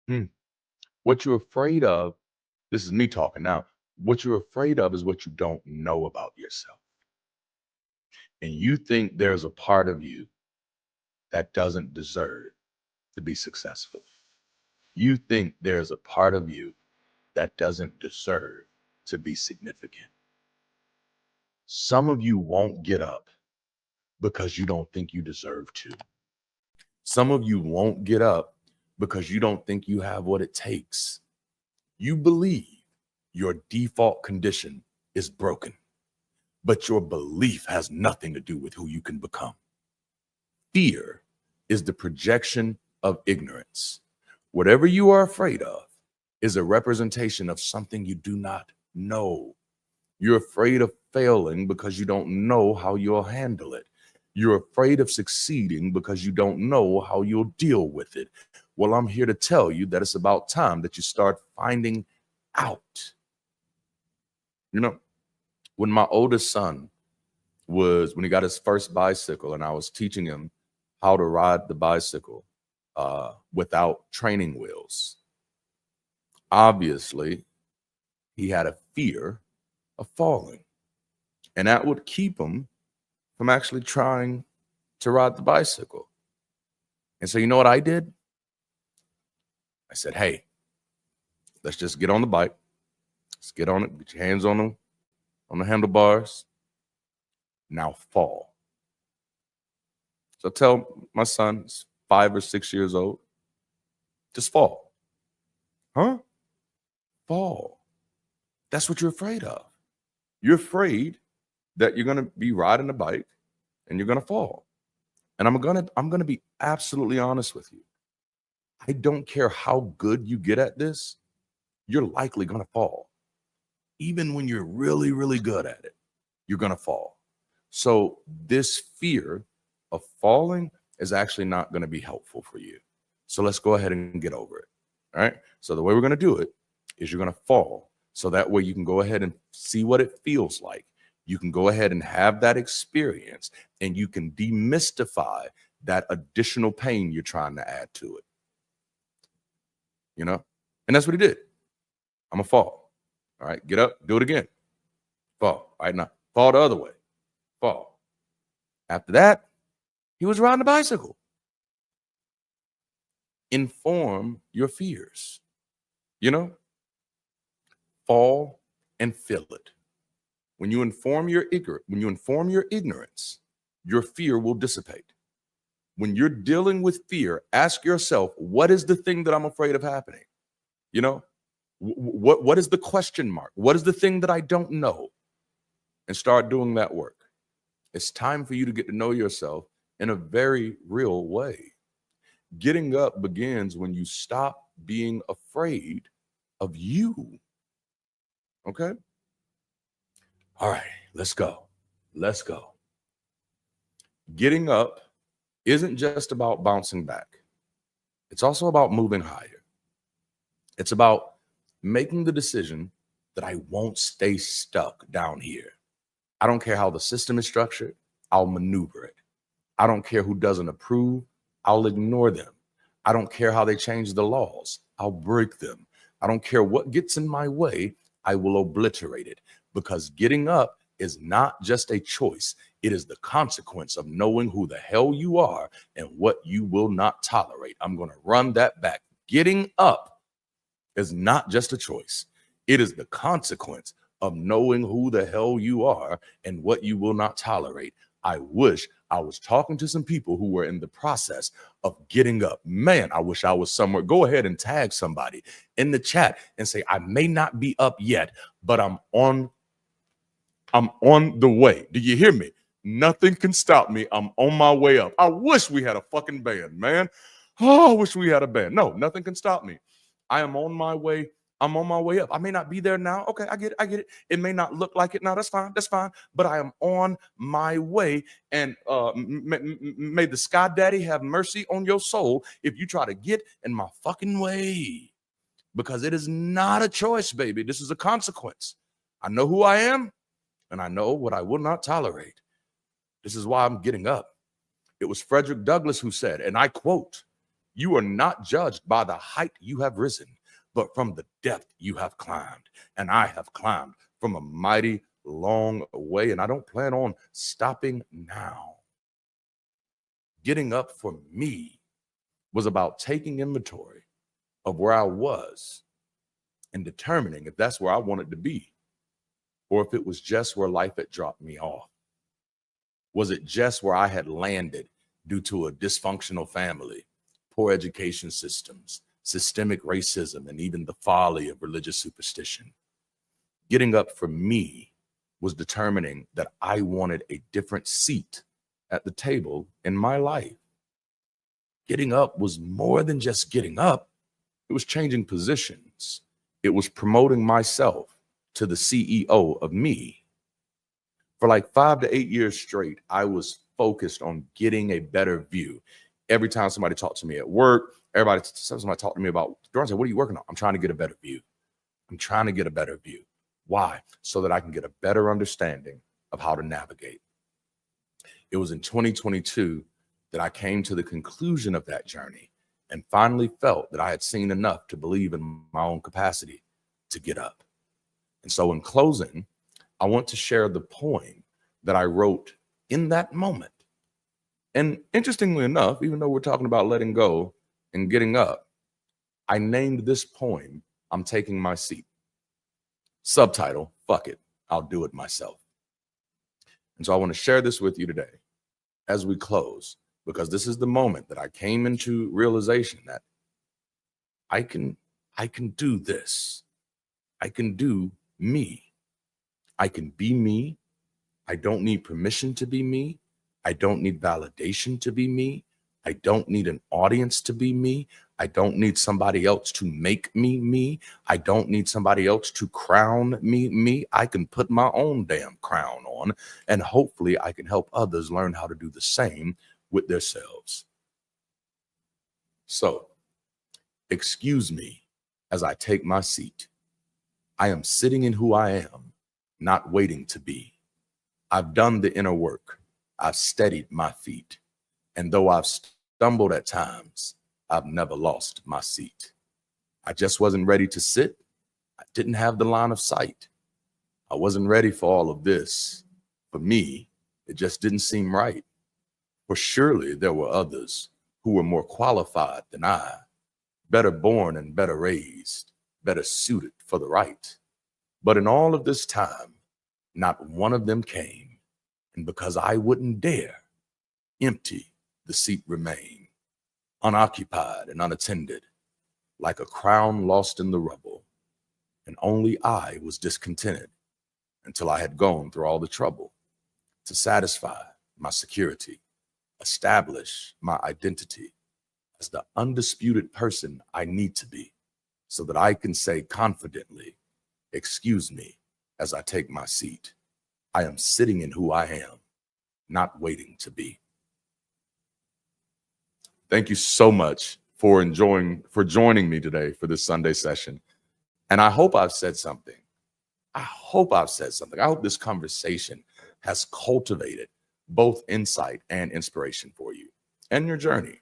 Hmm. What you're afraid of, this is me talking now. What you're afraid of is what you don't know about yourself. And you think there's a part of you that doesn't deserve to be successful. You think there's a part of you that doesn't deserve to be significant. Some of you won't get up because you don't think you deserve to. Some of you won't get up because you don't think you have what it takes. You believe your default condition is broken, but your belief has nothing to do with who you can become. Fear is the projection of ignorance. Whatever you are afraid of is a representation of something you do not know. You're afraid of failing because you don't know how you'll handle it. You're afraid of succeeding because you don't know how you'll deal with it. Well, I'm here to tell you that it's about time that you start finding out. You know, when my oldest son when he got his first bicycle, and I was teaching him how to ride the bicycle without training wheels, obviously, he had a fear of falling. And that would keep him from actually trying to ride the bicycle. And so, you know what I did? I said, hey, let's just get on the bike. Let's get on it. Get your hands on the handlebars. Now fall. So I tell my son, he's 5 or 6 years old, just fall. Huh? Fall. That's what you're afraid of. You're afraid that you're going to be riding a bike and you're going to fall. And I'm going to be absolutely honest with you. I don't care how good you get at this, you're likely going to fall. Even when you're really, really good at it, you're going to fall. So this fear of falling is actually not going to be helpful for you. So let's go ahead and get over it. All right. So the way we're going to do it is you're going to fall. So that way you can go ahead and see what it feels like. You can go ahead and have that experience and you can demystify that additional pain you're trying to add to it. You know? And that's what he did. I'm going to fall. All right. Get up, do it again. Fall. All right. Now fall the other way. Fall. After that, he was riding a bicycle. Inform your fears. You know, fall and feel it. When you inform your ignorance, your fear will dissipate. When you're dealing with fear, ask yourself, what is the thing that I'm afraid of happening? You know, what is the question mark? What is the thing that I don't know? And start doing that work. It's time for you to get to know yourself in a very real way. Getting up begins when you stop being afraid of you. Okay? All right, let's go. Let's go. Getting up isn't just about bouncing back, it's also about moving higher. It's about making the decision that I won't stay stuck down here. I don't care how the system is structured, I'll maneuver it. I don't care who doesn't approve, I'll ignore them. I don't care how they change the laws, I'll break them. I don't care what gets in my way, I will obliterate it. Because getting up is not just a choice, it is the consequence of knowing who the hell you are and what you will not tolerate. I'm going to run that back. Getting up is not just a choice, it is the consequence of knowing who the hell you are and what you will not tolerate. I wish I was talking to some people who were in the process of getting up. Man, I wish I was somewhere. Go ahead and tag somebody in the chat and say, I may not be up yet, but I'm on the way. Do you hear me? Nothing can stop me. I'm on my way up. I wish we had a fucking band, man. Oh, I wish we had a band. No, nothing can stop me. I am on my way. I'm on my way up. I may not be there now. Okay, I get it. I get it. It may not look like it now. That's fine. That's fine. But I am on my way. And may the Sky Daddy have mercy on your soul if you try to get in my fucking way. Because it is not a choice, baby. This is a consequence. I know who I am and I know what I will not tolerate. This is why I'm getting up. It was Frederick Douglass who said, and I quote, You are not judged by the height you have risen, but from the depth you have climbed. And I have climbed from a mighty long way, and I don't plan on stopping now. Getting up for me was about taking inventory of where I was and determining if that's where I wanted to be, or if it was just where life had dropped me off. Was it just where I had landed due to a dysfunctional family, poor education systems, systemic racism, and even the folly of religious superstition? Getting up for me was determining that I wanted a different seat at the table in my life. Getting up was more than just getting up. It was changing positions. It was promoting myself to the CEO of me. For like 5 to 8 years straight, I was focused on getting a better view. Every time somebody talked to me at work, somebody talked to me about, Darante, what are you working on? I'm trying to get a better view. I'm trying to get a better view. Why? So that I can get a better understanding of how to navigate. It was in 2022 that I came to the conclusion of that journey and finally felt that I had seen enough to believe in my own capacity to get up. And so in closing, I want to share the poem that I wrote in that moment. And interestingly enough, even though we're talking about letting go and getting up, I named this poem, I'm Taking My Seat. Subtitle, fuck it, I'll do it myself. And so I want to share this with you today as we close, because this is the moment that I came into realization that I can do this. I can do me. I can be me. I don't need permission to be me. I don't need validation to be me. I don't need an audience to be me. I don't need somebody else to make me me. I don't need somebody else to crown me me. I can put my own damn crown on, and hopefully I can help others learn how to do the same with themselves. So, excuse me as I take my seat. I am sitting in who I am, not waiting to be. I've done the inner work. I've steadied my feet. And though I've stumbled at times, I've never lost my seat. I just wasn't ready to sit. I didn't have the line of sight. I wasn't ready for all of this. For me, it just didn't seem right. For surely there were others who were more qualified than I, better born and better raised, better suited for the right. But in all of this time, not one of them came. And because I wouldn't dare, empty the seat remained, unoccupied and unattended, like a crown lost in the rubble. And only I was discontented until I had gone through all the trouble to satisfy my security, establish my identity as the undisputed person I need to be, so that I can say confidently, excuse me as I take my seat. I am sitting in who I am, not waiting to be. Thank you so much for joining me today for this Sunday session. And I hope I've said something. I hope this conversation has cultivated both insight and inspiration for you and your journey.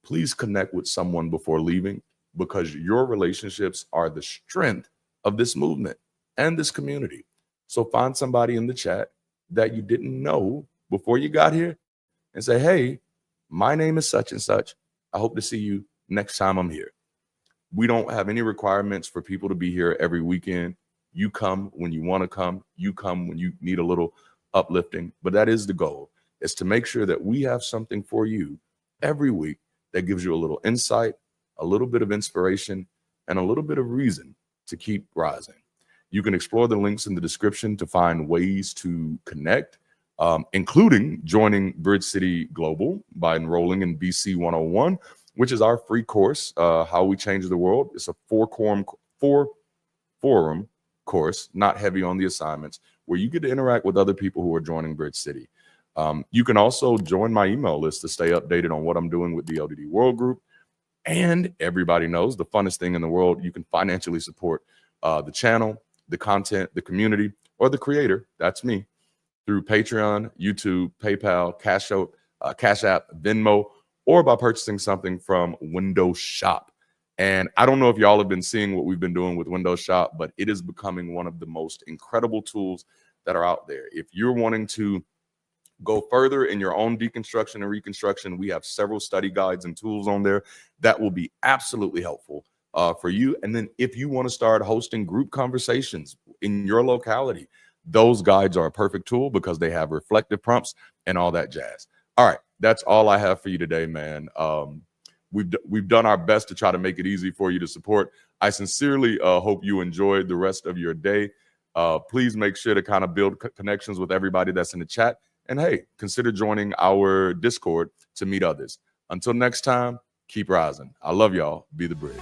Please connect with someone before leaving, because your relationships are the strength of this movement and this community. So find somebody in the chat that you didn't know before you got here and say, hey, my name is such and such. I hope to see you next time I'm here. We don't have any requirements for people to be here every weekend. You come when you want to come. You come when you need a little uplifting. But that is the goal, is to make sure that we have something for you every week that gives you a little insight, a little bit of inspiration, and a little bit of reason to keep rising. You can explore the links in the description to find ways to connect, including joining Bridge City Global by enrolling in BC 101, which is our free course, How We Change the World. It's a four-forum course, not heavy on the assignments, where you get to interact with other people who are joining Bridge City. You can also join my email list to stay updated on what I'm doing with the LDD World Group. And everybody knows the funnest thing in the world, you can financially support the channel, the content, the community, or the creator, that's me, through Patreon, YouTube, PayPal, Cash App, Venmo, or by purchasing something from Windows Shop. And I don't know if y'all have been seeing what we've been doing with Windows Shop, but it is becoming one of the most incredible tools that are out there. If you're wanting to go further in your own deconstruction and reconstruction, we have several study guides and tools on there that will be absolutely helpful for you. And then if you want to start hosting group conversations in your locality, those guides are a perfect tool because they have reflective prompts and all that jazz. All right, that's all I have for you today, man. We've done our best to try to make it easy for you to support. I sincerely hope you enjoyed the rest of your day. Please make sure to kind of build connections with everybody that's in the chat. And hey, consider joining our Discord to meet others. Until next time, keep rising. I love y'all. Be the bridge.